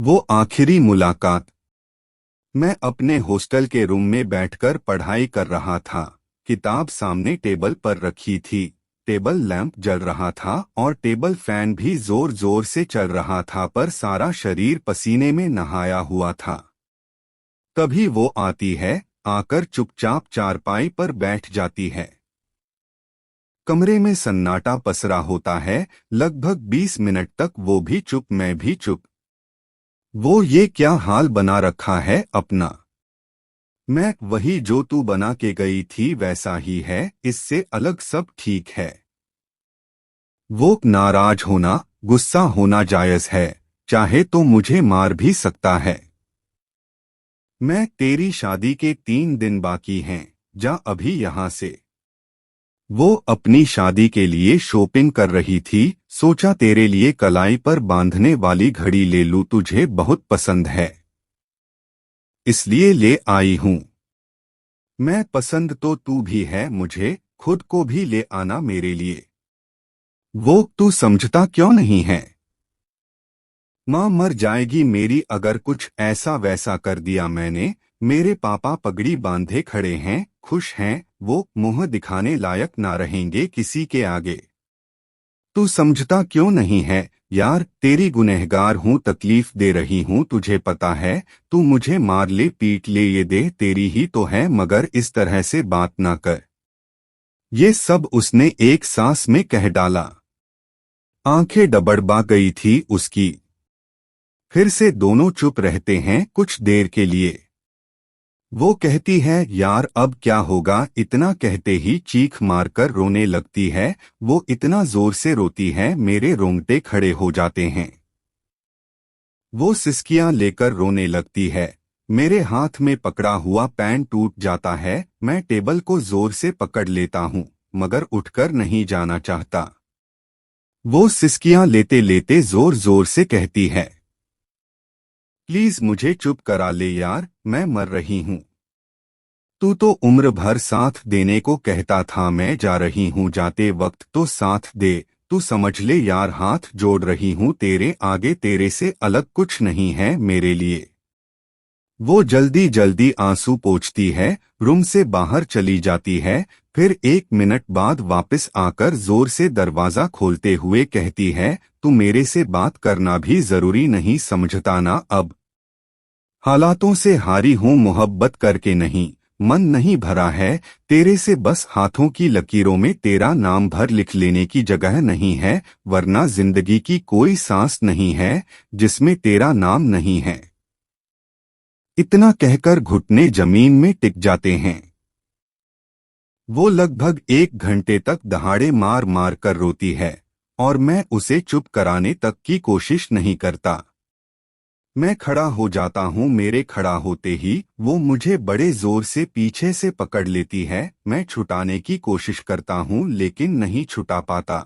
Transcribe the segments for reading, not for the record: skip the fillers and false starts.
वो आखिरी मुलाकात। मैं अपने हॉस्टल के रूम में बैठकर पढ़ाई कर रहा था। किताब सामने टेबल पर रखी थी। टेबल लैंप जल रहा था और टेबल फैन भी जोर जोर से चल रहा था, पर सारा शरीर पसीने में नहाया हुआ था। तभी वो आती है, आकर चुपचाप चारपाई पर बैठ जाती है। कमरे में सन्नाटा पसरा होता है। लगभग 20 मिनट तक वो भी चुप, मैं भी चुप। वो ये क्या हाल बना रखा है अपना? मैं वही जो तू बना के गई थी वैसा ही है, इससे अलग सब ठीक है। वो नाराज होना, गुस्सा होना जायज है, चाहे तो मुझे मार भी सकता है। मैं तेरी शादी के 3 दिन बाकी हैं, जा अभी यहाँ से। वो अपनी शादी के लिए शॉपिंग कर रही थी। सोचा तेरे लिए कलाई पर बांधने वाली घड़ी ले लूं, तुझे बहुत पसंद है इसलिए ले आई हूं। मैं पसंद तो तू भी है मुझे, खुद को भी ले आना मेरे लिए। वो तू समझता क्यों नहीं है? माँ मर जाएगी मेरी अगर कुछ ऐसा वैसा कर दिया मैंने। मेरे पापा पगड़ी बांधे खड़े हैं, खुश हैं, वो मुंह दिखाने लायक ना रहेंगे किसी के आगे। तू समझता क्यों नहीं है यार, तेरी गुनहगार हूँ, तकलीफ दे रही हूँ, तुझे पता है। तू मुझे मार ले पीट ले, ये देह तेरी ही तो है, मगर इस तरह से बात ना कर। ये सब उसने एक सांस में कह डाला। आंखें डबडबा गई थी उसकी। फिर से दोनों चुप रहते हैं कुछ देर के लिए। वो कहती है यार अब क्या होगा, इतना कहते ही चीख मारकर रोने लगती है। वो इतना जोर से रोती है मेरे रोंगटे खड़े हो जाते हैं। वो सिसकियां लेकर रोने लगती है। मेरे हाथ में पकड़ा हुआ पेन टूट जाता है। मैं टेबल को जोर से पकड़ लेता हूँ, मगर उठकर नहीं जाना चाहता। वो सिसकियां लेते लेते जोर जोर से कहती है, प्लीज मुझे चुप करा ले यार, मैं मर रही हूँ। तू तो उम्र भर साथ देने को कहता था, मैं जा रही हूँ, जाते वक्त तो साथ दे। तू समझ ले यार, हाथ जोड़ रही हूँ तेरे आगे, तेरे से अलग कुछ नहीं है मेरे लिए। वो जल्दी जल्दी आंसू पोंछती है, रूम से बाहर चली जाती है। फिर 1 मिनट बाद वापस आकर जोर से दरवाजा खोलते हुए कहती है, तू मेरे से बात करना भी जरूरी नहीं समझता ना अब? हालातों से हारी हूँ, मोहब्बत करके नहीं। मन नहीं भरा है तेरे से, बस हाथों की लकीरों में तेरा नाम भर लिख लेने की जगह नहीं है, वरना जिंदगी की कोई सांस नहीं है जिसमें तेरा नाम नहीं है। इतना कहकर घुटने जमीन में टिक जाते हैं। वो लगभग 1 घंटे तक दहाड़े मार मार कर रोती है, और मैं उसे चुप कराने तक की कोशिश नहीं करता। मैं खड़ा हो जाता हूँ, मेरे खड़ा होते ही वो मुझे बड़े जोर से पीछे से पकड़ लेती है। मैं छुटाने की कोशिश करता हूँ लेकिन नहीं छुटा पाता।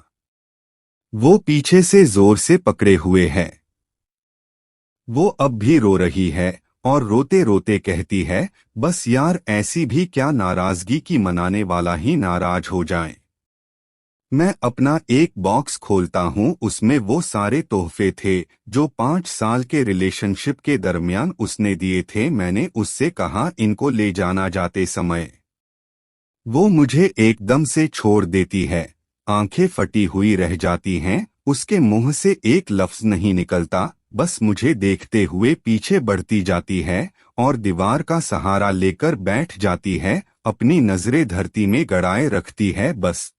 वो पीछे से जोर से पकड़े हुए है। वो अब भी रो रही है और रोते रोते कहती है, बस यार ऐसी भी क्या नाराजगी की मनाने वाला ही नाराज हो जाए। मैं अपना एक बॉक्स खोलता हूँ, उसमें वो सारे तोहफे थे जो 5 साल के रिलेशनशिप के दरमियान उसने दिए थे। मैंने उससे कहा इनको ले जाना जाते समय। वो मुझे एकदम से छोड़ देती है। आंखें फटी हुई रह जाती हैं, उसके मुंह से एक लफ्ज नहीं निकलता, बस मुझे देखते हुए पीछे बढ़ती जाती है और दीवार का सहारा लेकर बैठ जाती है। अपनी नजरें धरती में गड़ाए रखती है, बस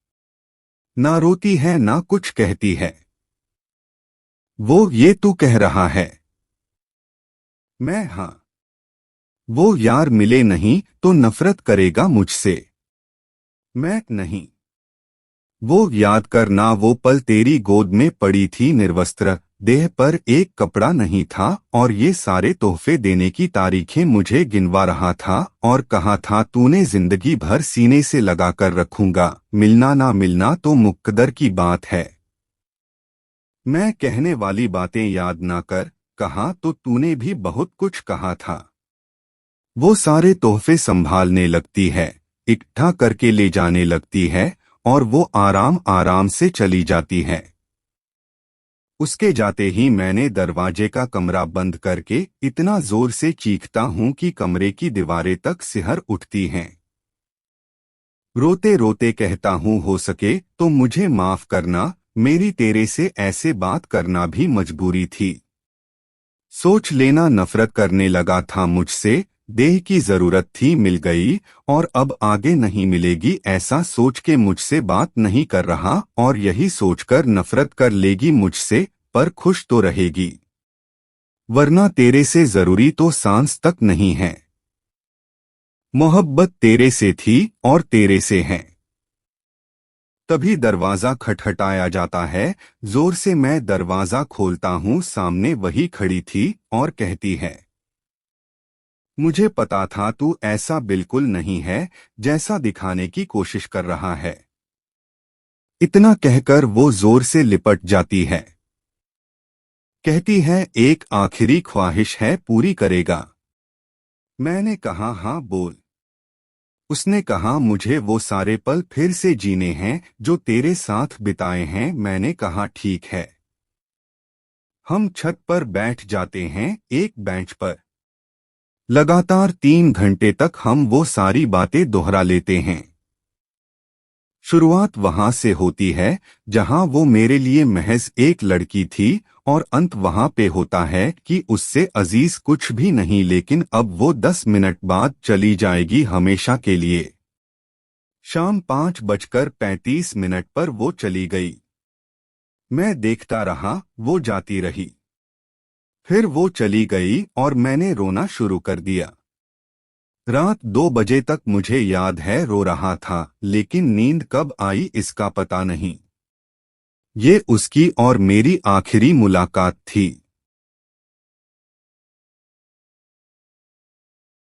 ना रोती है ना कुछ कहती है। वो ये तू कह रहा है? मैं हाँ। वो यार मिले नहीं तो नफरत करेगा मुझसे। मैं नहीं। वो याद करना, वो पल तेरी गोद में पड़ी थी निर्वस्त्र, देह पर एक कपड़ा नहीं था, और ये सारे तोहफे देने की तारीखें मुझे गिनवा रहा था, और कहा था तूने जिंदगी भर सीने से लगा कर रखूंगा, मिलना ना मिलना तो मुकद्दर की बात है। मैं कहने वाली बातें याद ना कर, कहा तो तूने भी बहुत कुछ कहा था। वो सारे तोहफे संभालने लगती है, इकट्ठा करके ले जाने लगती है, और वो आराम आराम से चली जाती है। उसके जाते ही मैंने दरवाजे का कमरा बंद करके इतना जोर से चीखता हूं कि कमरे की दीवारें तक सिहर उठती हैं। रोते रोते कहता हूं, हो सके तो मुझे माफ करना, मेरी तेरे से ऐसे बात करना भी मजबूरी थी। सोच लेना नफरत करने लगा था मुझसे, देह की जरूरत थी मिल गई, और अब आगे नहीं मिलेगी ऐसा सोच के मुझसे बात नहीं कर रहा, और यही सोचकर नफरत कर लेगी मुझसे, पर खुश तो रहेगी। वरना तेरे से जरूरी तो सांस तक नहीं है। मोहब्बत तेरे से थी और तेरे से है। तभी दरवाजा खटखटाया जाता है। जोर से मैं दरवाजा खोलता हूं, सामने वही खड़ी थी और कहती है, मुझे पता था तू ऐसा बिल्कुल नहीं है जैसा दिखाने की कोशिश कर रहा है। इतना कहकर वो जोर से लिपट जाती है। कहती है, एक आखिरी ख्वाहिश है, पूरी करेगा? मैंने कहा, हाँ बोल। उसने कहा, मुझे वो सारे पल फिर से जीने हैं जो तेरे साथ बिताए हैं। मैंने कहा, ठीक है। हम छत पर बैठ जाते हैं, एक बेंच पर। लगातार 3 घंटे तक हम वो सारी बातें दोहरा लेते हैं। शुरुआत वहां से होती है जहां वो मेरे लिए महज एक लड़की थी, और अंत वहां पे होता है कि उससे अजीज कुछ भी नहीं, लेकिन अब वो 10 मिनट बाद चली जाएगी हमेशा के लिए। शाम 5:35 पर वो चली गई। मैं देखता रहा, वो जाती रही। फिर वो चली गई और मैंने रोना शुरू कर दिया। रात 2 बजे तक मुझे याद है रो रहा था, लेकिन नींद कब आई इसका पता नहीं। ये उसकी और मेरी आखिरी मुलाकात थी।